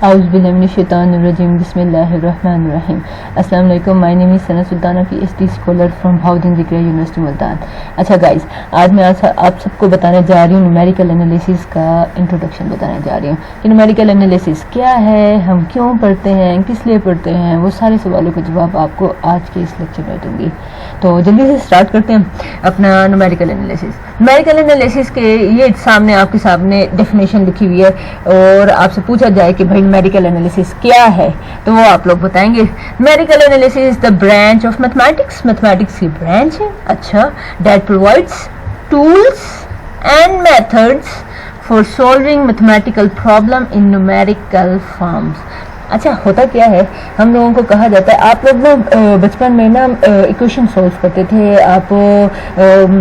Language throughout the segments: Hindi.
Auzubillahiminash-shaytanir-rajim. Bismillahir-rahmanir-rahim. Assalamu alaikum. My name is Sana Sultana PhD scholar from Bahauddin Zikriya University Multan. अच्छा गाइस, आज मैं आप सबको बताने जा रही हूँ न्यूमेरिकल एनालिसिस का इंट्रोडक्शन बताने जा रही हूँ कि न्यूमेरिकल एनालिसिस क्या है, हम क्यों पढ़ते हैं, किस लिए पढ़ते हैं, वो सारे सवालों के जवाब आपको आज के इस लेक्चर में दूंगी। तो जल्दी से स्टार्ट करते हैं अपना न्यूमेरिकल एनालिसिस। न्यूमेरिकल एनालिसिस के ये सामने आपके सामने डेफिनेशन लिखी हुई है और आपसे पूछा जाए कि भाई न्यूमेरिकल एनालिसिस क्या है तो वो आप लोग बताएंगे। Numerical analysis is the branch of mathematics, mathematics की ब्रांच है। अच्छा, that provides tools and methods for solving mathematical problem in numerical forms. अच्छा, होता क्या है, हम लोगों को कहा जाता है, आप लोग ना बचपन में ना इक्वेशन सॉल्व करते थे, आप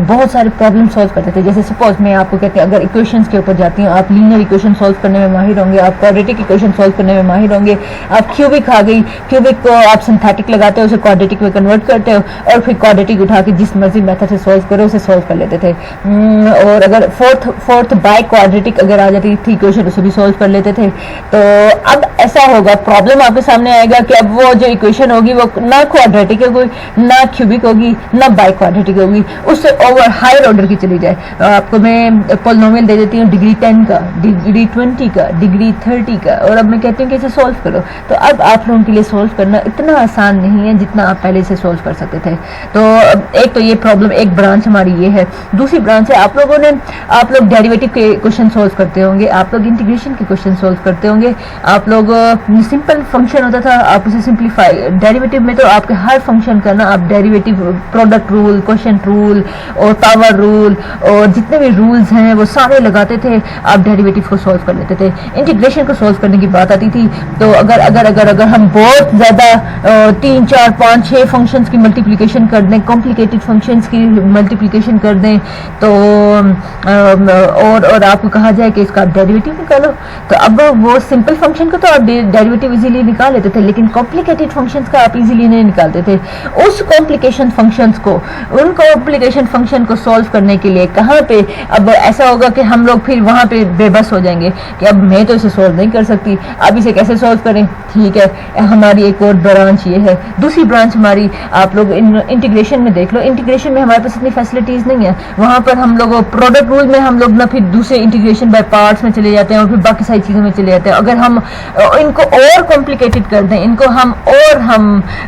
बहुत सारे प्रॉब्लम सॉल्व करते थे। जैसे सपोज मैं आपको कहती हूँ, अगर इक्वेशंस के ऊपर जाती हूँ, आप लीनियर इक्वेशन सॉल्व करने में माहिर होंगे, आप क्वाड्रेटिक इक्वेशन सॉल्व करने में माहिर होंगे, आप क्यूबिक आ गई, क्यूबिक को आप सिंथेटिक लगाते हो, उसे क्वाड्रेटिक में कन्वर्ट करते हो और फिर क्वाड्रेटिक उठा के जिस मर्जी मेथड से सॉल्व करो उसे सॉल्व कर लेते थे। और अगर फोर्थ बाय क्वाड्रेटिक अगर आ जाती थी इक्वेशन, उसे भी सॉल्व कर लेते थे। तो अब ऐसा होगा, प्रॉब्लम आपके सामने आएगा कि अब वो जो इक्वेशन होगी वो ना क्वाड्रेटिक होगी, ना क्यूबिक होगी, ना बाई क्वाड्रेटिक होगी, उससे ओवर हायर ऑर्डर की चली जाए। आपको मैं पॉलिनोमियल दे देती हूँ डिग्री 10 का, डिग्री 20 का, डिग्री 30 का, और अब मैं कहती हूँ कि इसे सॉल्व करो। तो अब आप लोगों के लिए सॉल्व करना इतना आसान नहीं है जितना आप पहले से सॉल्व कर सकते थे। तो एक तो ये प्रॉब्लम, एक ब्रांच हमारी ये है। दूसरी ब्रांच है, आप लोग डेरिवेटिव के क्वेश्चन सॉल्व करते होंगे, आप लोग इंटीग्रेशन के क्वेश्चन सॉल्व करते होंगे, आप लोग सिंपल फंक्शन होता था आप उसे सिंप्लीफाई, डेरिवेटिव में तो आपके हर फंक्शन का ना आप derivative, product rule, quotient rule और पावर रूल और जितने भी रूल्स हैं वो सारे लगाते थे, आप डेरिवेटिव को सॉल्व कर लेते थे। इंटीग्रेशन को सॉल्व करने की बात आती थी तो अगर हम बहुत ज्यादा 3, 4, 5, 6 फंक्शंस की मल्टीप्लिकेशन कर दें, कॉम्प्लिकेटेड फंक्शंस की मल्टीप्लिकेशन कर दें तो और आपको कहा जाए कि इसका आप डेरिवेटिव निकालो, तो अब वो सिंपल फंक्शन को तो आप डेरिवेटिव इजीली निकाल लेते थे, लेकिन कॉम्प्लिकेटेड फंक्शंस का आप इजीली नहीं निकालते थे। उन कॉम्प्लिकेशन फंक्शन को सॉल्व करने के लिए कहाँ पे अब ऐसा होगा कि हम लोग फिर वहां पे बेबस हो जाएंगे कि अब मैं तो इसे सॉल्व नहीं कर सकती, अब इसे कैसे सॉल्व करें। ठीक है, हमारी एक और ब्रांच ये है। दूसरी ब्रांच हमारी, आप लोग इंटीग्रेशन में देख लो, इंटीग्रेशन में हमारे पास इतनी फैसिलिटीज नहीं है। वहां पर हम लोग प्रोडक्ट रूल में हम लोग ना फिर दूसरे इंटीग्रेशन बाय पार्ट्स में चले जाते हैं और फिर बाकी सारी चीजों में चले जाते हैं। अगर हम इनको और कॉम्प्लिकेटेड कर दें, इनको हम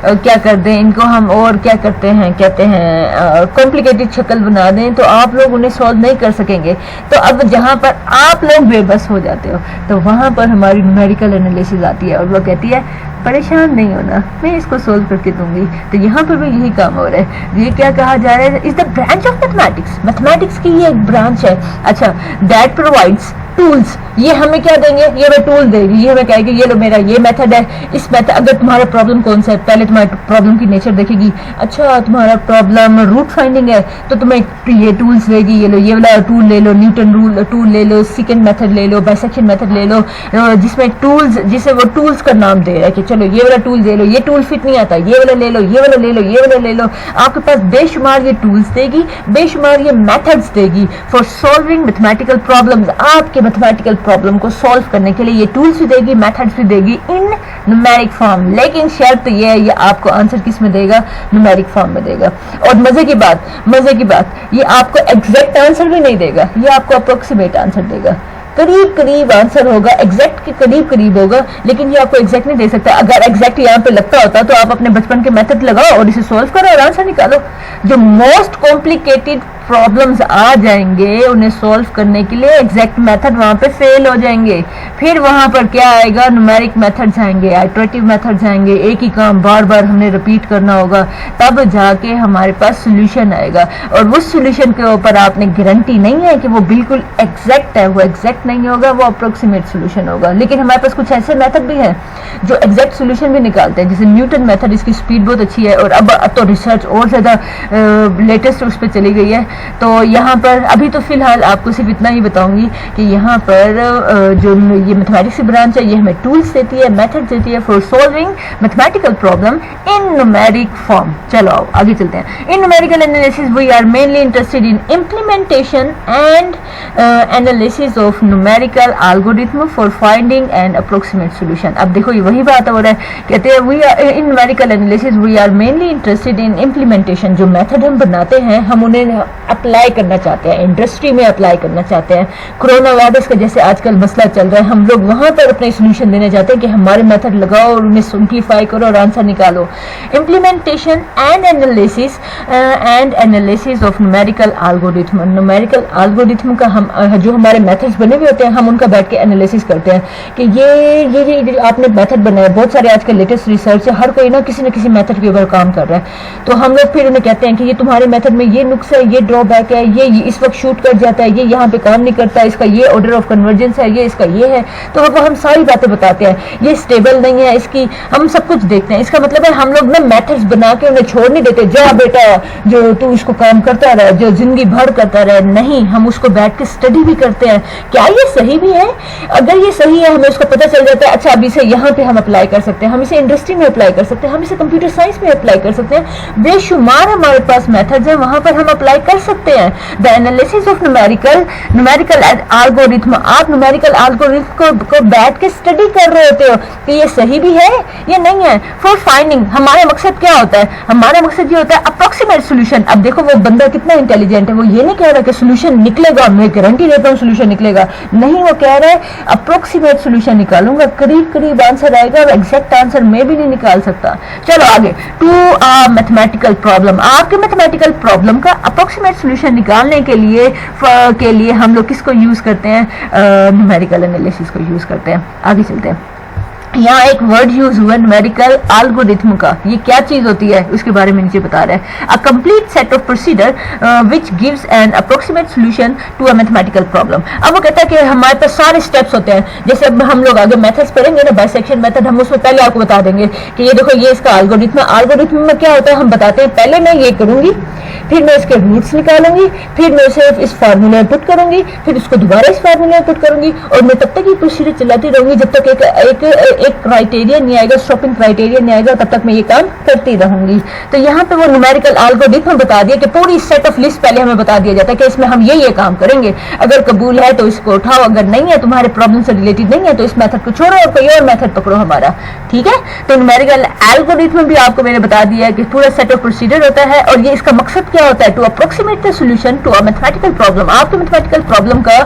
क्या कर दें, इनको हम और क्या कहते हैं कॉम्प्लिकेटेड शक्ल बना दें तो आप लोग उन्हें सॉल्व नहीं कर सकेंगे। तो अब जहां पर आप लोग बेबस हो जाते हो तो वहां पर हमारी न्यूमेरिकल एनालिसिस आती है और वो कहती है परेशान नहीं होना, मैं इसको सोल्व करके दूंगी। तो यहाँ पर भी यही काम हो रहा है। ये क्या कहा जा रहा है, is the branch of mathematics, mathematics की ये एक ब्रांच है। अच्छा, दैट प्रोवाइड्स टूल्स, ये हमें क्या देंगे, ये हमें टूल देगी, ये हमें कहेगी ये लो मेरा ये मेथड है, इस मेथड, अगर तुम्हारा प्रॉब्लम कौन सा है, पहले तुम्हारे प्रॉब्लम की नेचर देखेगी। अच्छा, तुम्हारा प्रॉब्लम रूट फाइंडिंग है तो तुम्हें ये टूल्स देगी, ये लो ये वाला टूल ले लो, न्यूटन रूल टूल ले लो, सेकंड मेथड ले लो, बाइसेक्शन मेथड ले लो, जिसमें टूल्स, जिसे वो टूल्स का नाम दे रहा है कि चलो ये वाला टूल ले लो, ये टूल फिट नहीं आता, ये वाला ले लो, ये वाला ले लो, ये वाला ले लो। आपके पास बेशुमार ये टूल्स देगी, बेशुमार ये मेथड्स देगी फॉर सॉल्विंग मैथमेटिकल प्रॉब्लम्स। आपके मैथमेटिकल प्रॉब्लम को सॉल्व करने के लिए ये टूल्स भी देगी, मेथड्स भी देगी इन न्यूमेरिक फॉर्म। लेकिन शर्त ये है, ये आपको आंसर किस में देगा, न्यूमेरिक फॉर्म में देगा। और मजे की बात ये आपको एग्जैक्ट आंसर भी नहीं देगा, ये आपको अप्रोक्सीमेट आंसर देगा, करीब आंसर होगा, एग्जैक्ट के करीब होगा, लेकिन ये आपको एग्जैक्ट नहीं दे सकता। अगर एग्जैक्ट यहाँ पे लगता होता तो आप अपने बचपन के मेथड लगाओ और इसे सॉल्व करो और आंसर निकालो। जो मोस्ट कॉम्प्लिकेटेड प्रॉब्लम्स आ जाएंगे उन्हें सॉल्व करने के लिए एग्जैक्ट मेथड वहां पे फेल हो जाएंगे। फिर वहां पर क्या आएगा, न्यूमेरिक मेथड्स आएंगे, आइटरेटिव मेथड्स आएंगे, एक ही काम बार बार हमने रिपीट करना होगा, तब जाके हमारे पास सोल्यूशन आएगा। और उस सोल्यूशन के ऊपर आपने गारंटी नहीं है कि वो बिल्कुल एग्जैक्ट है, वो एग्जैक्ट नहीं होगा, वो अप्रोक्सीमेट सोल्यूशन होगा। लेकिन हमारे पास कुछ ऐसे मेथड भी हैं जो एग्जैक्ट सोल्यूशन भी निकालते हैं, जैसे न्यूटन मेथड, इसकी स्पीड बहुत अच्छी है और अब तो रिसर्च और ज्यादा लेटेस्ट उस पर चली गई है। तो यहाँ पर अभी तो फिलहाल आपको सिर्फ इतना ही बताऊंगी कि यहाँ पर जो ये मैथमेटिक्स की ब्रांच है ये हमें टूल्स देती है, मेथड देती है for solving mathematical problem in numeric form. चलो आओ आगे चलते हैं। In numerical analysis we are mainly interested in implementation and analysis of numerical algorithm for finding and approximate solution. अब देखो ये वही बात हो रहा है, कहते हैं we are in numerical analysis we are mainly interested in implementation. जो मेथड हम बनाते हैं हम उन्हें अप्लाई करना चाहते हैं, इंडस्ट्री में अप्लाई करना चाहते हैं। कोरोना वायरस का जैसे आजकल मसला चल रहा है, हम लोग वहां पर अपने सोल्यूशन देना चाहते हैं कि हमारे मेथड लगाओ और उन्हें सिंप्लीफाई करो और आंसर निकालो। Implementation and analysis of numerical algorithm. Numerical algorithm का हम जो हमारे मेथड्स बने हुए होते हैं हम उनका बैठ के एनालिसिस करते हैं कि ये आपने मेथड बनाया। बहुत सारे आजकल लेटेस्ट रिसर्च है, हर कोई ना किसी मेथड के ऊपर काम कर रहा है, तो हम लोग फिर उन्हें कहते हैं कि ये तुम्हारे मेथड में ये नुक्स है, ये ड्रॉबैक है, ये इस वक्त शूट कर जाता है, ये यहाँ पे काम नहीं करता, इसका ये ऑर्डर ऑफ कन्वर्जेंस है, ये इसका ये है। तो वो हम सारी बातें बताते हैं, ये स्टेबल नहीं है, इसकी हम सब कुछ देखते हैं। इसका मतलब है हम लोग ना मेथड्स बना के उन्हें छोड़ नहीं देते, जा बेटा जो तू इसको काम करता रहे, जो जिंदगी भर करता रहे। नहीं, हम उसको बैठ के स्टडी भी करते हैं, क्या ये सही भी है। अगर ये सही है हमें उसको पता चल जाता है, अच्छा अब इसे यहाँ पे हम अप्लाई कर सकते हैं, हम इसे इंडस्ट्री में अप्लाई कर सकते हैं, हम इसे कंप्यूटर साइंस में अप्लाई कर सकते हैं। बेशुमार हमारे पास मेथड्स हैं, वहां पर हम अप्लाई कर सकते हैं। The analysis of numerical algorithm. आप न्यूमेरिकल एल्गोरिथम को बैठ के स्टडी कर रहे होते हो कि ये सही भी है या नहीं है। फॉर फाइंडिंग, हमारा मकसद क्या होता है, हमारा मकसद ये होता है अप्रोक्सीमेट सोल्यूशन। अब देखो वो बंदा कितना इंटेलिजेंट है, वो ये नहीं कह रहा कि सोल्यूशन निकलेगा, मैं गारंटी देता हूँ सोल्यूशन निकलेगा, नहीं, वो कह रहा है अप्रोक्सीमेट सोल्यूशन निकालूंगा, करीब करीब आंसर आएगा, एग्जैक्ट आंसर मैं भी नहीं निकाल सकता। चलो आगे, टू मैथमेटिकल प्रॉब्लम। आपके मैथमेटिकल प्रॉब्लम का अप्रोक्सीमेट सोल्यूशन निकालने के लिए हम लोग किसको यूज करते हैं, न्यूमेरिकल एनालिसिस को यूज करते हैं। आगे चलते हैं। यहाँ एक वर्ड यूज हुआ न्यूमेरिकल एल्गोरिथम का, ये क्या चीज होती है उसके बारे में नीचे बता रहा है। A complete set of procedure which gives an approximate solution to a mathematical problem. अब वो कहता है कि हमारे पास सारे स्टेप्स होते हैं, जैसे अब हम लोग आगे मेथड्स पढ़ेंगे ना, बाइसेक्शन मेथड, हम उसमें पहले आपको बता देंगे कि ये देखो ये इसका एल्गोरिथम है। एल्गोरिथम में क्या होता है हम बताते हैं, पहले मैं ये करूंगी, फिर मैं इसके रूट्स निकालूंगी, फिर मैं उसे इस फार्मूले में पुट करूंगी, फिर उसको दोबारा इस फार्मूले में पुट करूंगी, और मैं तब तक ये प्रोसीजर चलाती रहूंगी जब तक एक क्राइटेरिया नहीं आएगा, स्टॉपिंग क्राइटेरिया नहीं आएगा, तब तक मैं ये काम करती रहूंगी। तो यहाँ पे वो न्यूमेरिकल एल्गोरिथम बता दिया कि पूरी सेट ऑफ लिस्ट पहले हमें बता दिया जाता है कि इसमें हम ये काम करेंगे, अगर कबूल है तो इसको उठाओ, अगर नहीं है तुम्हारे प्रॉब्लम से रिलेटेड नहीं है तो इस मेथड को छोड़ो और कोई और मेथड पकड़ो हमारा, ठीक है। तो न्यूमेरिकल एल्गोरिथम भी आपको मैंने बता दिया है कि पूरा सेट ऑफ प्रोसीजर होता है, और ये इसका मकसद क्या होता है, to approximate the solution to a mathematical problem. आपके मैथमेटिकल प्रॉब्लम का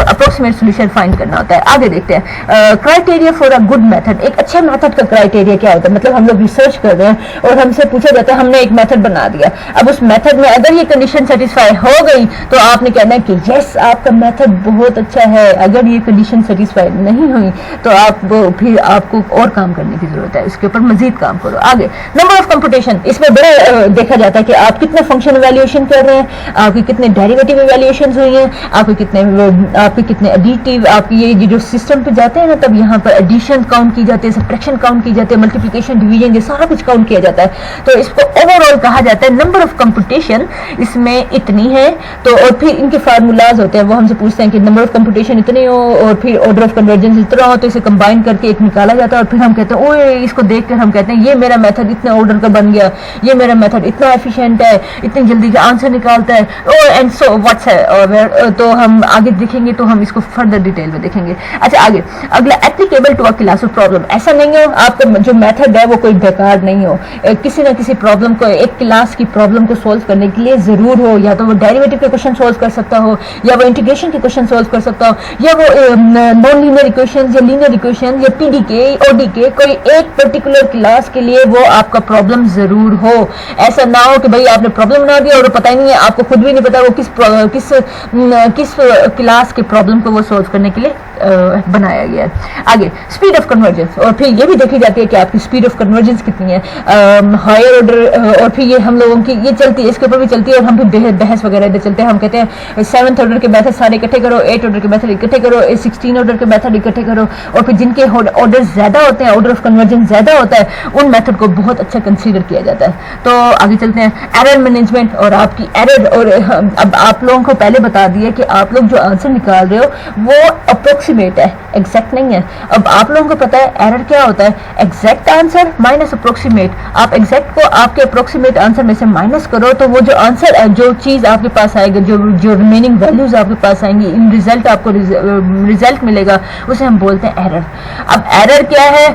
अप्रोक्सीमेट सॉल्यूशन फाइंड करना होता है। आगे देखते हैं, criteria for a good method. एक अच्छे मेथड का क्राइटेरिया क्या होता है, मतलब हम लोग रिसर्च कर रहे हैं और हमसे पूछा जाता है, हमने एक मेथड बना दिया, अब उस मेथड में अगर ये कंडीशन सेटिस्फाई हो गई तो आपने कहना है कि यस आपका मेथड बहुत अच्छा है। अगर ये कंडीशन सेटिस्फाई नहीं हुई तो फिर आपको और काम करने की जरूरत है, इसके ऊपर मजीद काम करो। आगे, नंबर ऑफ कंप्यूटेशन, इसमें बड़ा देखा जाता है कि आप कितने फंक्शन इवैल्यूएशन कर रहे हैं, आपकी कितने डेरिवेटिव इवैल्यूएशन हुई हैं, आपके कितने एडिटिव, आपकी ये जो सिस्टम पे जाते हैं ना तब यहाँ पर एडिशन काउंट की जाती है, सब्ट्रैक्शन काउंट की जाती है, मल्टीप्लिकेशन, डिवीजन, ये सारा कुछ काउंट किया जाता है। तो इसको ओवरऑल कहा जाता है नंबर ऑफ कंप्यूटेशन, इसमें इतनी है। तो और फिर इनके फार्मूलाज होते हैं, वो हमसे पूछते हैं कि नंबर ऑफ कंप्यूटेशन इतने हो और फिर ऑर्डर ऑफ कन्वर्जेंस इतना हो, तो इसे कंबाइन करके एक निकाला जाता है। और फिर हम कहते हैं ओए, इसको देखकर हम कहते हैं ये मेरा मेथड इतने ऑर्डर का बन गया, ये मेरा मेथड इतना एफिशिएंट है, इतनी जल्दी का आंसर निकालता है, एंड सो व्हाट्स है। और तो हम आगे देखेंगे तो हम इसको फर्दर डिटेल में देखेंगे। अच्छा आगे, अगला applicable to a class of problem. ऐसा नहीं हो आपका जो मेथड है वो कोई बेकार नहीं हो, किसी ना किसी प्रॉब्लम को, एक क्लास की प्रॉब्लम को सोल्व करने के लिए जरूर हो, या तो वो डेरिवेटिव के क्वेश्चन सोल्व कर सकता हो, या वो इंटीग्रेशन के क्वेश्चन सोल्व कर सकता हो, या वो नॉन लीनियर इक्वेशन या लीनियर इक्वेशन या पीडीके, ओडीके, कोई एक पर्टिकुलर क्लास के लिए वो आपका प्रॉब्लम जरूर हो। ऐसा ना हो कि भाई आपने प्रॉब्लम बना दिया और पता ही नहीं है, आपको खुद भी नहीं पता वो किस क्लास के प्रॉब्लम को वो सोल्व करने के लिए बनाया गया है। आगे स्पीड ऑफ कन्वर्जेंस, और फिर ये भी देखी जाती है कि आपकी स्पीड ऑफ कन्वर्जेंस कितनी है, हायर ऑर्डर, और फिर ये हम लोगों की ये चलती है, इसके ऊपर भी चलती है, और हम फिर बहस वगैरह इधर चलते हैं। हम कहते हैं 7th ऑर्डर के मेथड सारे इकट्ठे करो, 8 ऑर्डर के मेथड इकट्ठे करो, 16 ऑर्डर के मेथड इकट्ठे करो, और फिर जिनके ऑर्डर ज्यादा होते हैं, ऑर्डर ऑफ कन्वर्जेंस ज्यादा होता है, उन मेथड को बहुत अच्छा कंसीडर किया जाता है। तो आगे चलते हैं, एरर मैनेजमेंट और आपकी एरर, और अब आप लोगों को पहले बता दिया कि आप लोग जो आंसर निकाल रहे हो वो अप्रोक्सीमेट है, एग्जैक्ट नहीं है। अब आप लोगों को पता है एरर क्या होता है, एग्जैक्ट आंसर माइनस अप्रोक्सीमेट। आप एग्जैक्ट को आपके अप्रोक्सीमेट आंसर में से माइनस करो तो वो जो आंसर, जो चीज आपके पास आएगा, जो रिमेनिंग वैल्यूज आपके पास आएंगी, इन रिजल्ट आपको रिजल्ट मिलेगा, उसे हम बोलते हैं एरर। अब एरर क्या है,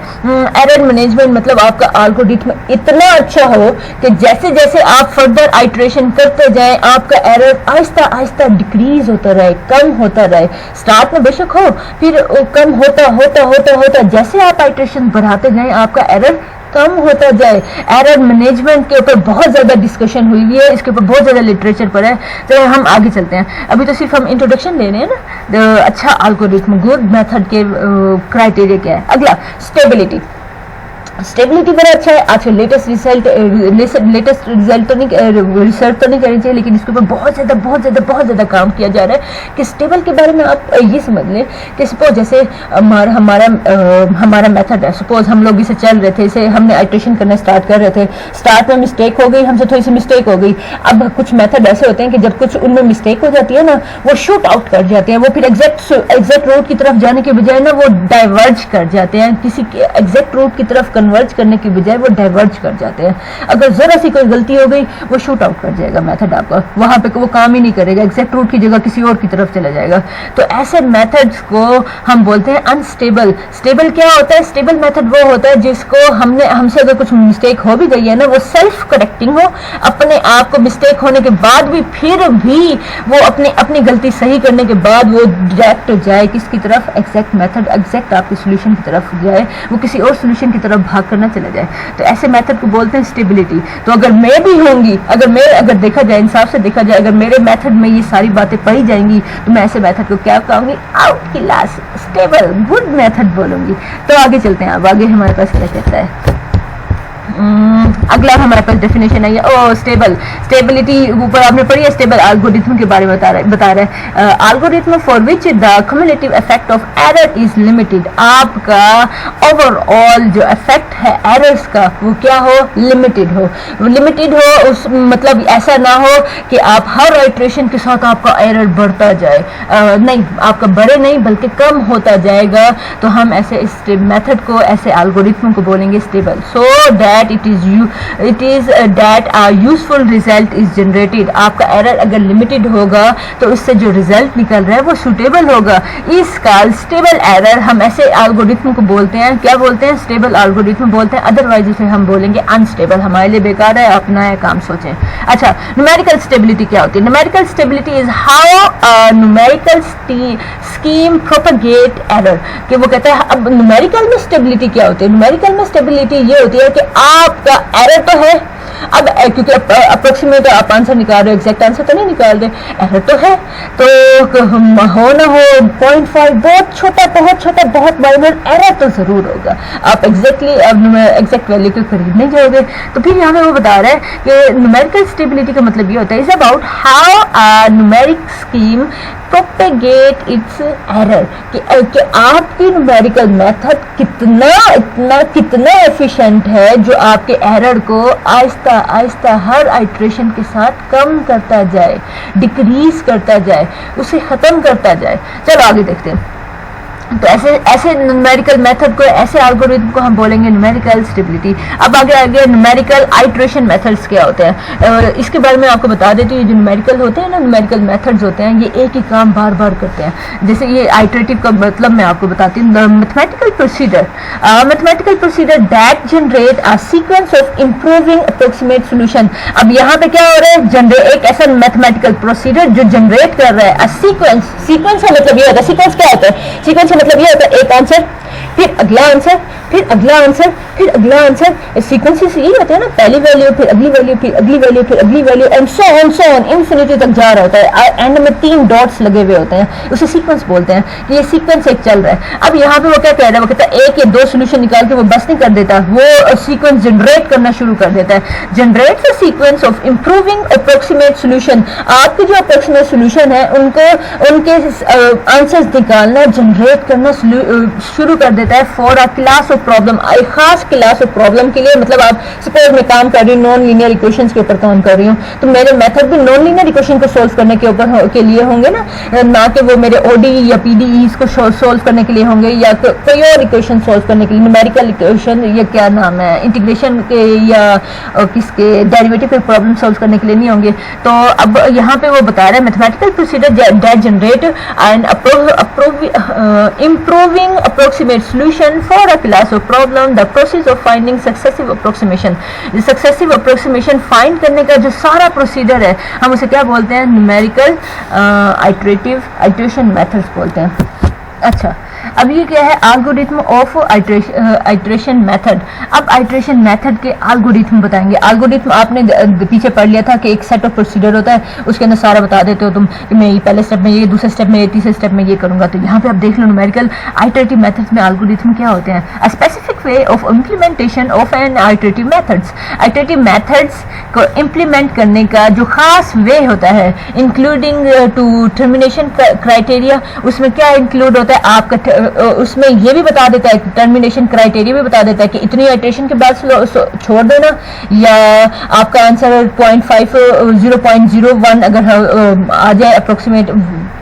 एरर मैनेजमेंट मतलब आपका एल्गोरिथम इतना अच्छा हो कि जैसे जैसे आप फर्दर आइटरेशन करते जाएं, आपका एरर आहिस्ता आहिस्ता डिक्रीज होता रहे, कम होता रहे। स्टार्ट में बेशक हो, फिर कम होता होता होता होता जैसे आप आइटरेशन बढ़ाते जाएं, आपका एरर कम होता जाए। एरर मैनेजमेंट के ऊपर बहुत ज्यादा डिस्कशन हुई है, इसके ऊपर बहुत ज्यादा लिटरेचर पर है। तो हम आगे चलते हैं, अभी तो सिर्फ हम इंट्रोडक्शन ले रहे हैं ना। अच्छा एल्गोरिथम, गुड मेथड के क्राइटेरिया क्या है। अगला स्टेबिलिटी, स्टेबिलिटी बड़ा अच्छा है। आजकल लेटेस्ट रिजल्ट तो नहीं, रिसर्च तो नहीं करनी चाहिए, लेकिन इसके ऊपर बहुत ज्यादा काम किया जा रहा है कि स्टेबल के बारे में आप ये समझ लें कि सपोज जैसे हमारा मेथड है, सपोज हम लोग इसे चल रहे थे, इसे हमने आइटरेशन करना स्टार्ट कर रहे थे, स्टार्ट में मिस्टेक हो गई, हमसे थोड़ी सी मिस्टेक हो गई। अब कुछ मेथड ऐसे होते हैं कि जब कुछ उनमें मिस्टेक हो जाती है ना, वो शूट आउट कर जाते हैं, वो फिर एग्जैक्ट रूट की तरफ जाने के बजाय ना वो डाइवर्ज कर जाते हैं, किसी एग्जैक्ट रूट की तरफ कन्वर्ज करने की बजाय वो डाइवर्ज कर जाते हैं। अगर जरा सी कोई गलती हो गई, वो शूट आउट कर जाएगा मेथड आपका, वहां पे वो काम ही नहीं करेगा, एग्जैक्ट रूट की जगह किसी और की तरफ चला जाएगा। तो ऐसे मेथड्स को हम बोलते हैं अनस्टेबल। स्टेबल क्या होता है, स्टेबल मेथड वो होता है जिसको हमसे अगर कुछ मिस्टेक हो भी गई है ना, वो सेल्फ करेक्टिंग हो, अपने आप को मिस्टेक होने के बाद भी फिर भी वो अपनी गलती सही करने के बाद वो डायरेक्ट जाए किसकी तरफ, एग्जैक्ट मेथड, एग्जैक्ट आपके सोल्यूशन की तरफ जाए, वो किसी और सोल्यूशन की तरफ भाग करना चला जाए। तो ऐसे मेथड को बोलते हैं स्टेबिलिटी। तो अगर मैं भी होंगी, अगर देखा जाए, इंसाफ से देखा जाए, अगर मेरे मेथड में ये सारी बातें पाई जाएंगी, तो मैं ऐसे मेथड को क्या कहूंगी, out class stable good method बोलूंगी। तो आगे चलते हैं, अब आगे हमारे पास क्या कहता है। अगला हमारे पास डेफिनेशन है, ओ स्टेबल, स्टेबिलिटी ऊपर आपने पढ़ी है, स्टेबल एल्गोरिथम के बारे में बता रहा है। Algorithm for which the cumulative effect of error is limited. आपका ओवरऑल जो इफेक्ट है एरर्स का वो क्या हो, लिमिटेड हो। उस मतलब ऐसा ना हो कि आप हर आइटरेशन के साथ आपका एरर बढ़ता जाए, नहीं, आपका बढ़े नहीं बल्कि कम होता जाएगा। तो हम ऐसे इस मेथड को, ऐसे एल्गोरिथम को बोलेंगे stable. So that it is that a useful result is generated. आपका एरर अगर लिमिटेड होगा तो उससे जो रिजल्ट निकल रहा है वो सुटेबल होगा। इसका स्टेबल एरर हम ऐसे एल्गोरिथम को बोलते हैं, क्या बोलते हैं, स्टेबल एल्गोरिथम बोलते हैं। अदरवाइज उसे हम बोलेंगे अनस्टेबल, हमारे लिए बेकार है, आप नया काम सोचें। अच्छा, न्यूमेरिकल स्टेबिलिटी क्या होती है। Numerical stability is how a numerical scheme propagate error. कि वो कहता है, अब न्यूमेरिकल में स्टेबिलिटी क्या होती है। न्यूमेरिकल में स्टेबिलिटी ये होती है कि आपका एरर तो है, अब क्योंकि अप्रोक्सीमेट आप आंसर निकाल रहे हो, एग्जैक्ट आंसर तो नहीं निकाल रहे, एरर तो है, तो हो ना हो 0.5 बहुत छोटा बहुत माइनर एरर तो जरूर होगा। आप एग्जैक्ट वैल्यू के करीब नहीं जाओगे। तो फिर यहाँ पे वो बता रहा है कि न्यूमेरिकल स्टेबिलिटी का मतलब ये होता है, is about how a numeric scheme propagate it's error. कि आपकी न्यूमेरिकल मेथड कितना एफिशिएंट है जो आपके एरर को आहिस्ता हर आइटरेशन के साथ कम करता जाए, डिक्रीज करता जाए, उसे खत्म करता जाए। चलो आगे देखते हैं। तो ऐसे न्यूमेरिकल मेथड को, ऐसे एल्गोरिथम को हम बोलेंगे न्यूमेरिकल स्टेबिलिटी। अब आगे न्यूमेरिकल आइटरेशन मेथड्स क्या होते हैं, इसके बारे में आपको बता देती हूँ। जो न्यूमेरिकल होते हैं ना, न्यूमेरिकल मेथड्स होते हैं, ये एक ही काम बार बार करते हैं। जैसे ये आइटरेटिव का मतलब मैं आपको बताती हूँ। Mathematical procedure that generate a sequence of improving approximate solution. अब यहाँ पे क्या हो रहा है, एक ऐसा मैथमेटिकल प्रोसीजर जो जनरेट कर रहा है सीक्वेंस का मतलब ये होता है, सीक्वेंस क्या होता है, सीक्वेंस मतलब ये होता है एक आंसर, फिर अगला आंसर, फिर अगला आंसर, फिर अगला आंसर। सीक्वेंसेस यही होता है ना, पहली वैल्यू, फिर अगली वैल्यू, फिर अगली वैल्यू, फिर अगली value, and so on infinity तक जा रहा होता है। एंड में 3 डॉट्स लगे हुए होते हैं, उसे सीक्वेंस बोलते हैं कि ये सीक्वेंस एक चल रहा है। अब यहाँ पे वो क्या कह रहा है, वो कहता है 1 या 2 सोल्यूशन निकाल के वो बस नहीं कर देता, वो सीक्वेंस जनरेट करना शुरू कर देता है। Generate the sequence of improving approximate solution. आपके जो अप्रोक्सीमेट सोल्यूशन है उनको उनके आंसर्स निकालना, जनरेट करना शुरू कर देता है for a class of problem, एक खास क्लास ऑफ प्रॉब्लम के लिए। मतलब आप सपोज मैं काम कर रही हूँ, नॉन लीनियर इक्वेशंस के ऊपर काम कर रही हूँ, तो मेरे मेथड भी नॉन लीनियर इक्वेशन को सोल्व करने के ऊपर के लिए होंगे ना कि वो मेरे ओडीई या पीडीई को सोल्व करने के लिए होंगे, या कोई और इक्वेशन सोल्व करने के लिए, न्यूमेरिकल इक्वेशन, या क्या नाम है, इंटीग्रेशन के या किसके डेरिवेटिव के प्रॉब्लम सोल्व करने के लिए नहीं होंगे। तो अब यहाँ पे वो बता रहा है mathematical procedure that generate and improving approximate solution for a class of problem, the process of finding successive approximation। successive approximation find करने का जो सारा प्रोसीजर है हम उसे क्या बोलते हैं, न्यूमेरिकल iteration methods बोलते हैं। अच्छा, अब ये क्या है, एल्गोरिथम ऑफ आइट्रेशन मेथड। अब आइट्रेशन मेथड के एल्गोरिथम बताएंगे। एल्गोरिथम आपने पीछे पढ़ लिया था कि एक सेट ऑफ प्रोसीजर होता है, उसके अंदर सारा बता देते हो तुम कि मैं ये पहले स्टेप में ये, दूसरे स्टेप में ये, तीसरे स्टेप में ये करूंगा। तो यहाँ पे आप देख लो न्यूमेरिकल आइटरेटिव मेथड्स में एल्गोरिथम क्या होते हैं, a specific way of implementation of an iterative methods. Iterative methods को इम्प्लीमेंट करने का जो खास वे होता है, इंक्लूडिंग टू टर्मिनेशन क्राइटेरिया। उसमें क्या इंक्लूड होता है, आपका उसमें ये भी बता देता है, टर्मिनेशन क्राइटेरिया भी बता देता है कि इतनी आइटरेशन के बाद छोड़ देना, या आपका आंसर 0.01 अगर आ जाए अप्रोक्सीमेट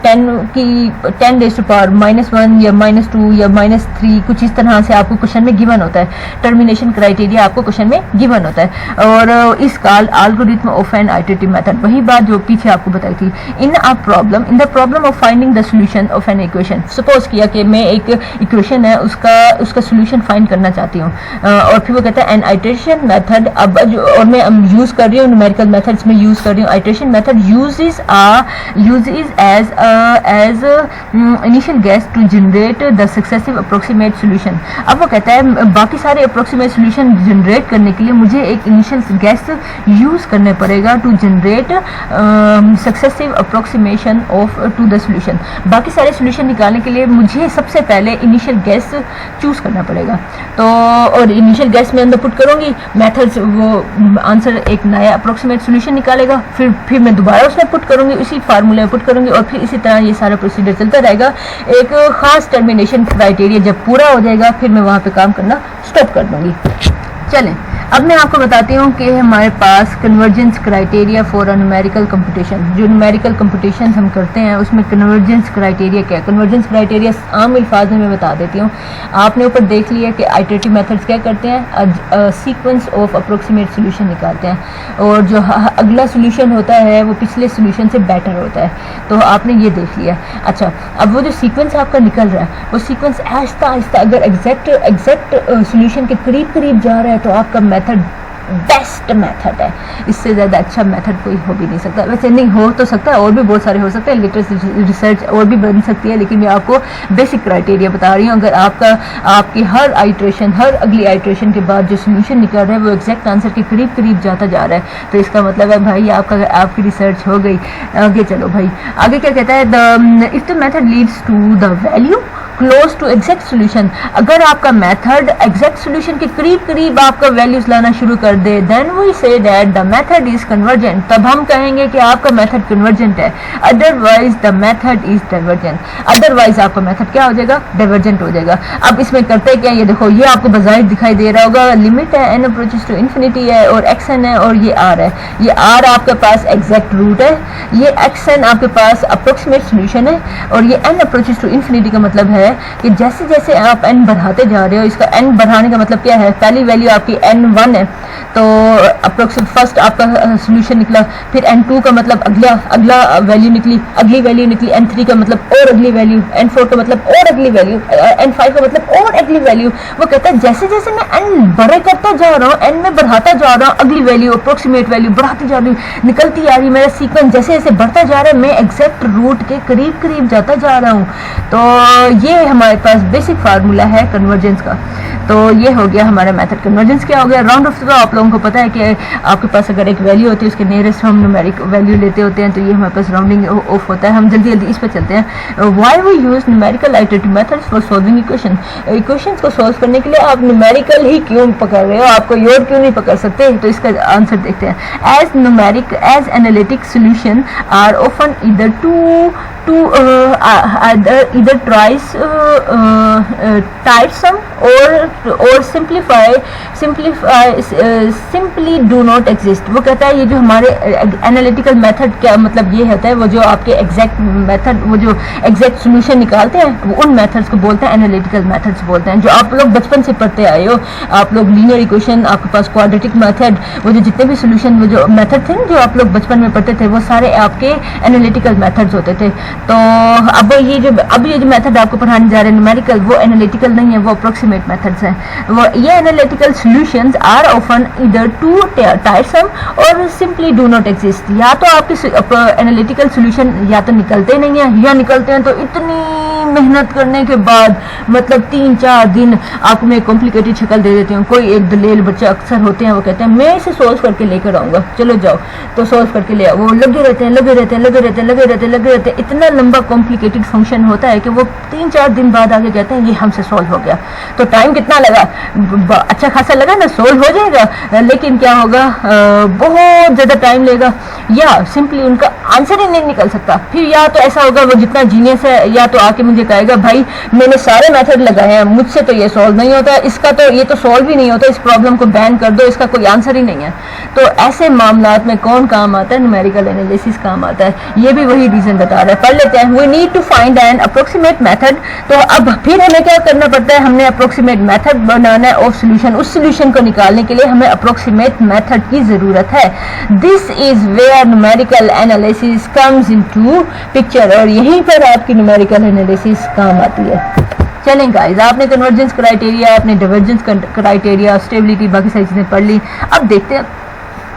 10 रेज़ टू पावर -1 या -2 या -3, कुछ इस तरह से आपको क्वेश्चन में गिवन होता है। टर्मिनेशन क्राइटेरिया आपको क्वेश्चन में गिवन होता है। और इस call algorithm of an iterative method, वही बात जो पीछे आपको बताई थी। In the problem of finding the solution of an equation. Suppose किया कि मैं एक इक्वेशन है उसका सोल्यूशन फाइंड करना चाहती हूँ, और फिर वो कहता है एन आइटरेशन मेथड। अब और मैं यूज कर रही हूँ न्यूमेरिकल मेथड्स में यूज कर रही हूँ। Iteration method uses as initial guess to generate the successive approximate solution। अब वो कहता है बाकी सारे approximate solution generate करने के लिए मुझे एक initial guess use करने पड़ेगा to generate successive approximation of to the solution। बाकी सारे solution निकालने के लिए मुझे सबसे पहले initial guess choose करना पड़ेगा। तो और initial guess में अंदर पुट करूँगी, methods वो आंसर एक नया approximate solution निकालेगा, फिर मैं दोबारा उसमें पुट करूँगी, उसी फार्मूले में पुट करूँगी, और फिर इसी तरह ये सारा प्रोसीजर चलता रहेगा। एक खास टर्मिनेशन क्राइटेरिया जब पूरा हो जाएगा फिर मैं वहाँ पे काम करना स्टॉप कर दूँगी। चलें, अब मैं आपको बताती हूँ कि हमारे पास convergence criteria for a numerical computation. जो न्यूमेरिकल कंप्यूटेशन हम करते हैं उसमें कन्वर्जेंस क्राइटेरिया क्या है। कन्वर्जेंस क्राइटेरिया आम अल्फाज में मैं बता देती हूँ। आपने ऊपर देख लिया कि आइटरेटिव मेथड्स क्या करते हैं, सीक्वेंस ऑफ अप्रोक्सीमेट सोल्यूशन निकालते हैं, और जो अगला सोल्यूशन होता है वो पिछले सोल्यूशन से बेटर होता है। तो आपने ये देख लिया। अच्छा, अब वो जो सीक्वेंस आपका निकल रहा है वो सीक्वेंस आहिस्ता आहिस्ता अगर एग्जैक्ट सोल्यूशन के करीब करीब जा रहा है तो आपका मेथड बेस्ट मेथड है। इससे ज़्यादा अच्छा मेथड कोई हो भी नहीं सकता। वैसे नहीं हो तो सकता है, और भी बहुत सारे हो सकते हैं, लेटेस्ट रिसर्च और भी बन सकती है, लेकिन मैं आपको बेसिक क्राइटेरिया बता रही हूँ। अगर आपकी हर अगली आइट्रेशन के बाद जो सोल्यूशन निकल रहा है वो एग्जैक्ट आंसर के करीब करीब जाता जा रहा है, तो इसका मतलब है भाई आपकी रिसर्च हो गई। आगे चलो भाई, आगे क्या कहता है, if the method leads to the value close to exact solution. अगर आपका मेथड एग्जैक्ट सोल्यूशन के करीब करीब आपका वैल्यूज लाना शुरू कर दे, then we say that the method is convergent. तब हम कहेंगे कि आपका मेथड कन्वर्जेंट है। Otherwise the method is divergent. Otherwise आपका मेथड क्या हो जाएगा, डाइवर्जेंट हो जाएगा। अब इसमें करते क्या, ये देखो, ये आपको बाज़ाहिर दिखाई दे रहा होगा, लिमिट है, n अप्रोचेस टू इन्फिनिटी है, और xn है, और ये r है। ये r आपके पास एग्जैक्ट रूट है, ये xn आपके पास अप्रोक्सीमेट सोल्यूशन है, और ये n अप्रोचेस टू इन्फिनिटी का मतलब है कि जैसे जैसे आप n बढ़ाते जा रहे हो, इसका n बढ़ाने का मतलब क्या है, पहली वैल्यू आपकी n1 है, तो अप्रोक्सीमेट फर्स्ट आपका सोल्यूशन निकला, फिर n2 का मतलब अगला वैल्यू निकली, अगली वैल्यू निकली, n3 का मतलब और अगली वैल्यू, n4 का मतलब और अगली वैल्यू, n5 का मतलब और अगली वैल्यू। वो कहता है जैसे जैसे मैं n बड़े करता जा रहा हूँ, n में बढ़ाता जा रहा हूँ, अगली वैल्यू अप्रोक्सीमेट वैल्यू बढ़ाती जा रही हूँ, निकलती आ रही, मेरा सीक्वेंस जैसे जैसे बढ़ता जा रहा है मैं एग्जैक्ट रूट के करीब करीब जाता जा रहा हूँ। तो ये हमारे पास बेसिक फार्मूला है कन्वर्जेंस का। तो ये हो गया हमारा मेथड। कन्वर्जेंस क्या हो गया? राउंड ऑफ तो आप लोगों को पता है कि आपके पास अगर एक वैल्यू होती है उसके नियरेस्ट हम न्यूमेरिक वैल्यू लेते होते हैं, तो ये हमारे पास राउंडिंग ऑफ होता है। हम जल्दी जल्दी इस पर चलते हैं। Why we use numerical iterative methods for solving equation. Equations को सॉल्व करने के लिए आप न्यूमेरिकल ही क्यों पकड़ रहे हो, आपको योड क्यों नहीं पकड़ सकते? तो इसका आंसर देखते हैं। As analytic solution are often either tiresome or simply do not exist। वो कहता है ये जो हमारे एनालिटिकल मेथड क्या मतलब ये होता है, वो जो आपके एग्जैक्ट मेथड, वो जो एग्जैक्ट सोल्यूशन निकालते हैं, वो उन मेथड्स को बोलते हैं एनालिटिकल मेथड्स बोलते हैं, जो आप लोग बचपन से पढ़ते आए हो। आप लोग लीनियर इक्वेशन, आपके पास क्वाड्रेटिक मेथड, वो जो जितने भी सोल्यूशन, वो जो मेथड थे जो आप लोग बचपन में पढ़ते थे, वो सारे आपके एनालिटिकल मेथड्स होते थे। तो अब ये जो मेथड आपको पढ़ाने जा रहे हैं न्यूमेरिकल, वो एनालिटिकल नहीं है, वो अप्रोक्सीमेट मेथड्स हैं। वो ये analytical solutions are often either too tiresome or simply do not exist. या तो आपके एनालिटिकल सॉल्यूशन या तो निकलते नहीं है, या निकलते हैं तो इतनी मेहनत करने के बाद, मतलब 3-4 दिन आपको मैं कॉम्प्लिकेटेड शक्ल दे देती हूँ। कोई एक दलेल बच्चे अक्सर होते हैं, वो कहते हैं मैं इसे सोल्व करके लेकर आऊँगा, चलो जाओ, तो सोल्व करके ले आओ। वो लगे रहते हैं, इतना लंबा कॉम्प्लिकेटेड फंक्शन होता है कि वो 3-4 दिन बाद आगे कहते हैं ये हमसे सोल्व हो गया। तो टाइम कितना लगा? अच्छा खासा लगा ना, सोल्व हो जाएगा, लेकिन क्या होगा, बहुत ज़्यादा टाइम लेगा, या सिंपली उनका आंसर ही नहीं निकल सकता। फिर या तो ऐसा होगा, वो जितना जीनियस है या तो आके मुझे कहेगा भाई मैंने सारे मेथड लगाए हैं, मुझसे तो ये सॉल्व नहीं होता, इसका तो ये तो सॉल्व ही नहीं होता, इस प्रॉब्लम को बैन कर दो, इसका कोई आंसर ही नहीं है। तो ऐसे मामलात में कौन काम आता है? न्यूमेरिकल एनालिसिस काम आता है। ये भी वही रीजन बता रहा है। पढ़ लेते हैं। We need to find an approximate method. तो अब फिर हमें क्या करना पड़ता है? हमने अप्रोक्सीमेट मेथड बनाना है ऑफ सोल्यूशन। उस सोल्यूशन को निकालने के लिए हमें अप्रोक्सीमेट मेथड की जरूरत है। This is where numerical analysis comes into picture, और यहीं पर आपकी न्यूमेरिकल एनालिसिस काम आती है। चलें गाइस, आपने कन्वर्जेंस क्राइटेरिया, आपने डाइवर्जेंस क्राइटेरिया, स्टेबिलिटी, बाकी सारी चीजें पढ़ ली। अब देखते हैं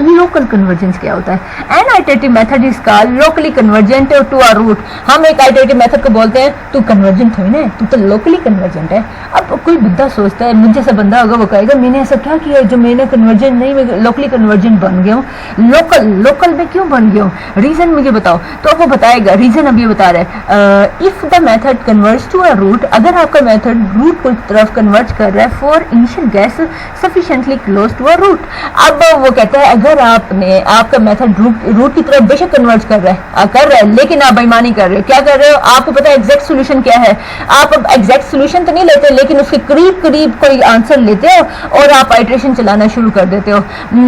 लोकल कन्वर्जेंस क्या होता है। An iterative method is called locally convergent to a root. हम एक आइटरेटिव मेथड को बोलते हैं तू कन्वर्जेंट थोड़ी ना है, तू तो लोकली कन्वर्जेंट है। अब कोई बुद्धा सोचता है, मुझे जैसा बंदा होगा वो कहेगा मैंने ऐसा क्या किया है जो मैंने कन्वर्जेंट नहीं, मैं लोकली कन्वर्जेंट बन गया हूँ। लोकल में क्यों बन गया हूँ? रीजन मुझे बताओ। तो वो बताएगा, रीजन अभी बता रहे हैं। If the method converts to a root, अगर आपका मेथड रूट की तरफ कन्वर्ट कर रहा है for initial guess sufficiently close to a root. अब वो कहता है अगर आपका मेथड रूट की तरफ बेशक कन्वर्ट कर रहा है, लेकिन आप बेईमानी कर रहे हो। क्या कर रहे हो? आपको पता है एग्जैक्ट सॉल्यूशन क्या है, आप अब एग्जैक्ट सॉल्यूशन तो नहीं लेते, लेकिन उसके करीब करीब कोई आंसर लेते हो और आप आइटरेशन चलाना शुरू कर देते हो।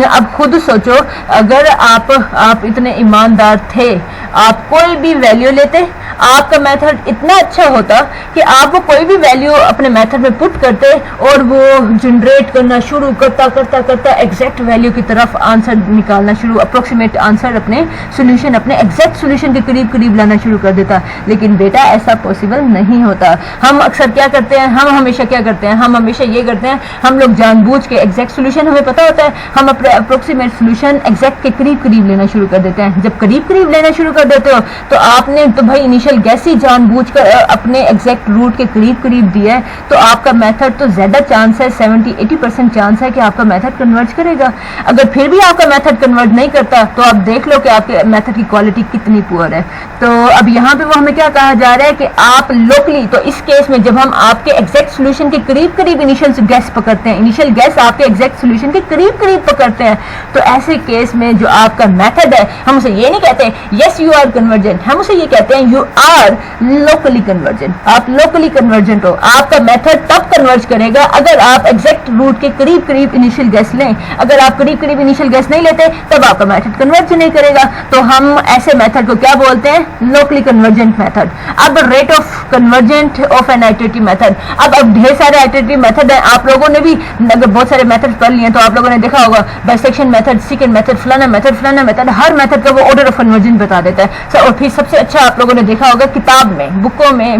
अब खुद सोचो, अगर आप इतने ईमानदार थे, आप कोई भी वैल्यू लेते, आपका मेथड इतना अच्छा होता कि आप वो कोई भी वैल्यू अपने मेथड में पुट करते और वो जनरेट करना शुरू करता एग्जैक्ट वैल्यू की तरफ आंसर निकालना शुरू, अप्रोक्सीमेट आंसर, अपने सॉल्यूशन, अपने एग्जैक्ट सॉल्यूशन के करीब करीब लाना शुरू कर देता। लेकिन बेटा ऐसा पॉसिबल नहीं होता। हम अक्सर क्या करते हैं, हम हमेशा क्या करते हैं, हम हमेशा ये करते हैं, हम लोग जानबूझ के एग्जैक्ट सॉल्यूशन हमें पता होता है, हम अपने अप्रोक्सीमेट सॉल्यूशन एग्जैक्ट के करीब करीब लेना शुरू कर देते हैं। जब करीब करीब लेना शुरू कर देते हो तो आपने तो भाई इनिशियल गैस ही जानबूझकर अपने एग्जैक्ट रूट के करीब करीब दिया है, तो आपका मेथड तो ज्यादा चांस है, 70-80% चांस है कि आपका मेथड कन्वर्ज करेगा। अगर फिर भी आपका मेथड कन्वर्ट नहीं करता तो आप देख लो कि आपके मेथड की क्वालिटी कितनी पुअर है। तो अब यहाँ पे वो हमें क्या कहा जा रहा है कि आप लोकली, तो इस केस में जब हम आपके एग्जैक्ट सॉल्यूशन के करीब करीब इनिशियल गैस पकड़ते हैं, इनिशियल गैस आपके एग्जैक्ट सॉल्यूशन के करीब करीब पकड़ते हैं, तो ऐसे केस में जो आपका मेथड है, हम उसे ये नहीं कहते यस यू आर कन्वर्जेंट, हम उसे ये कहते हैं यू आर लोकली कन्वर्जेंट। आप लोकली कन्वर्जेंट हो, आपका मेथड तब कन्वर्ज करेगा अगर आप एग्जैक्ट रूट के करीब करीब इनिशियल गैस लें। अगर आप करीब करीब इनिशियल गैस नहीं लेते तब आपका मेथड कन्वर्ज नहीं करेगा। तो हम ऐसे मेथड को क्या बोलते हैं? Locally convergent method. अब rate of convergent of an iterative method. अब ढेर सारे आइटरेटिव मेथड हैं, आप लोगों ने भी अगर बहुत सारे मेथड पढ़ लिए तो आप लोगों ने देखा होगा बाइसेक्शन मेथड, सेकंड मेथड, फलाना मेथड, हर मेथड का वो ऑर्डर ऑफ कन्वर्जन बता देता है। और फिर सबसे अच्छा आप लोगों ने देखा होगा किताब में,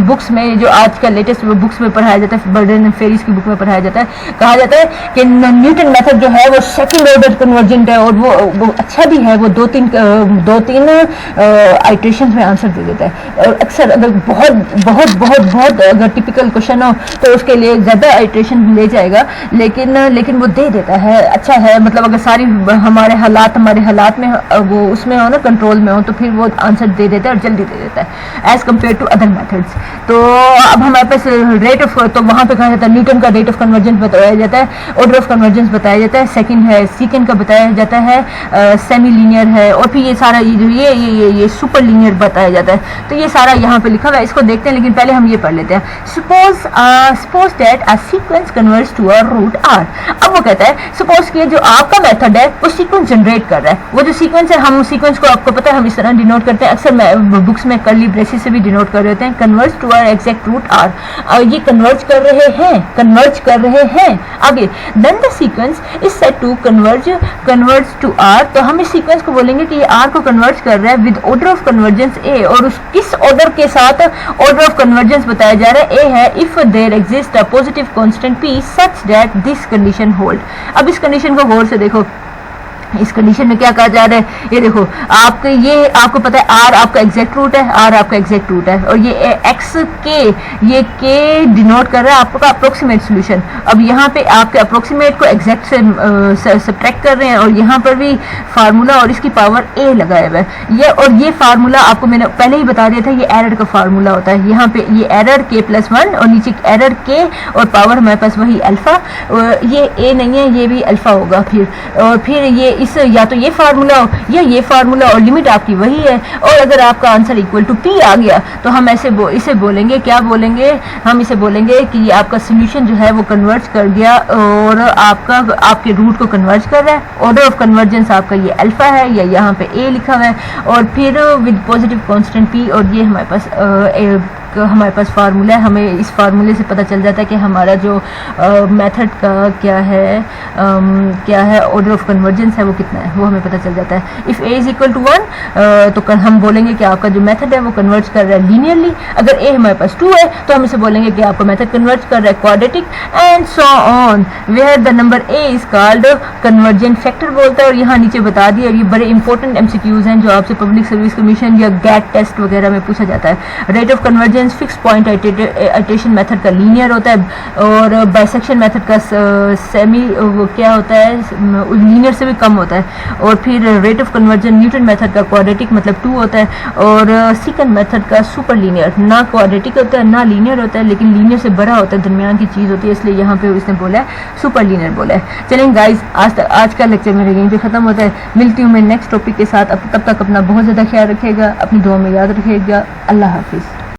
बुक्स में जो आज का लेटेस्ट बुक्स में पढ़ाया जाता है, बर्डन एंड फेरिस की बुक में पढ़ाया जाता है, कहा जाता है कि न्यूटन मेथड जो है वो सेकंड ऑर्डर कन्वर्जेंट है और वो अच्छा भी है। वो दो तीन आइटरेशन में आंसर दे देता है। और अक्सर अगर बहुत अगर टिपिकल क्वेश्चन हो तो उसके लिए ज़्यादा आइटरेशन ले जाएगा, लेकिन वो दे देता है, अच्छा है। मतलब अगर सारी हमारे हालात में वो उसमें हो ना, कंट्रोल में हो, तो फिर वो आंसर दे देता है और जल्दी दे देता है as compare to other methods. तो अब हमारे पास रेट ऑफ, तो वहाँ पे कहा जाता है न्यूटन का रेट ऑफ कन्वर्जेंस बताया जाता है, ऑर्डर ऑफ कन्वर्जेंस बताया जाता है, सेकंड है सीकेंड का बताया जाता है, सेमी लीनियर है, और फिर ये सारा ये सुपर लीनियर बताया जाता है। तो ये सारा यहाँ पे लिखा हुआ है, इसको देखते हैं, लेकिन पहले हम ये पढ़ लेते हैं। Suppose that a sequence converts to a root R. अब वो कहता है सपोज कि जो आपका मेथड है वो सीक्वेंस जनरेट कर रहा है। वो जो सीक्वेंस है, हम सीक्वेंस को आपको पता है हम इस तरह डिनोट करते हैं, अक्सर बुक्स में कर्ली ब्रेसेस से भी डिनोट कर देते हैं, converts to R exact root R. ये कन्वर्ज कर रहे हैं आगे। Then the sequence is said to converge to R. तो हम इस सीक्वेंस को बोलेंगे कि ये आर को कन्वर्ज कर रहा है विद ऑर्डर ऑफ कन्वर्जेंस ए, और उस किस ऑर्डर के साथ ऑर्डर ऑफ कन्वर्जेंस बताया जा रहा है? ए है if there exist a positive constant P such that this condition hold. अब इस कंडीशन को गौर से देखो, इस कंडीशन में क्या कहा जा रहा है? ये देखो, आपको पता है आर आपका एग्जैक्ट रूट है, और ये एक्स के, ये के डिनोट कर रहा है आपका अप्रोक्सीमेट सोल्यूशन। अब यहाँ पे आपके अप्रोक्सीमेट को एग्जैक्ट से सब्ट्रैक्ट कर रहे हैं, और यहाँ पर भी फार्मूला और इसकी पावर ए लगाया हुआ है। ये फार्मूला आपको मैंने पहले ही बता दिया था, ये एरर का फार्मूला होता है। यहाँ पे ये एरर k+1 और नीचे एरर के और पावर हमारे पास वही अल्फा, ये ए नहीं है, ये भी अल्फा होगा फिर। और फिर ये या तो ये फार्मूला हो या ये फार्मूला, और लिमिट आपकी वही है। और अगर आपका आंसर इक्वल टू पी आ गया तो हम इसे बोलेंगे, क्या बोलेंगे? हम इसे बोलेंगे कि ये आपका सोल्यूशन जो है वो कन्वर्ज कर गया और आपके रूट को कन्वर्ज कर रहा है। ऑर्डर ऑफ कन्वर्जेंस आपका ये अल्फा है, या यहाँ पे ए लिखा हुआ है, और फिर विद पॉजिटिव कांस्टेंट पी, और ये हमारे पास फार्मूला है। हमें इस फार्मूले से पता चल जाता है कि हमारा जो मेथड का क्या है ऑर्डर ऑफ कन्वर्जेंस है वो कितना है, वो हमें पता चल जाता है। If A is equal to 1 तो हम बोलेंगे कि आपका जो मेथड है वो कन्वर्ज कर रहा है लीनियरली। अगर ए हमारे पास 2 है तो हम इसे बोलेंगे कि आपका मेथड कन्वर्ज कर रहा है quadratic, and so on, where the number A is called convergent factor बोलता है। और यहाँ नीचे बता दिया, और ये बड़े इंपॉर्टेंट एमसीक्यूज हैं जो आपसे पब्लिक सर्विस कमीशन या गैट टेस्ट वगैरह में पूछा जाता है। Rate of convergence fix point iteration method का लीनियर होता है, और बाइसेक्शन मेथड का सेमी क्या होता है, लीनियर से भी कम होता है। और फिर rate of conversion Newton method का क्वाड्रेटिक मतलब 2 होता है, और सेकंड मेथड का सुपर लीनियर ना क्वाड्रेटिक होता है ना लीनियर होता है, लेकिन लीनियर से बड़ा होता है, दरमियान की चीज़ होती है, इसलिए यहाँ पे इसने बोला है सुपर लीनियर बोला है। चलें गाइज, आज का लेक्चर मेरे यहीं पे ख़त्म होता है। मिलती हूँ मैं नेक्स्ट टॉपिक के साथ। तब तक अपना बहुत ज़्यादा ख्याल रखिएगा, अपनी दुआ में याद रखिएगा। अल्लाह हाफिज़।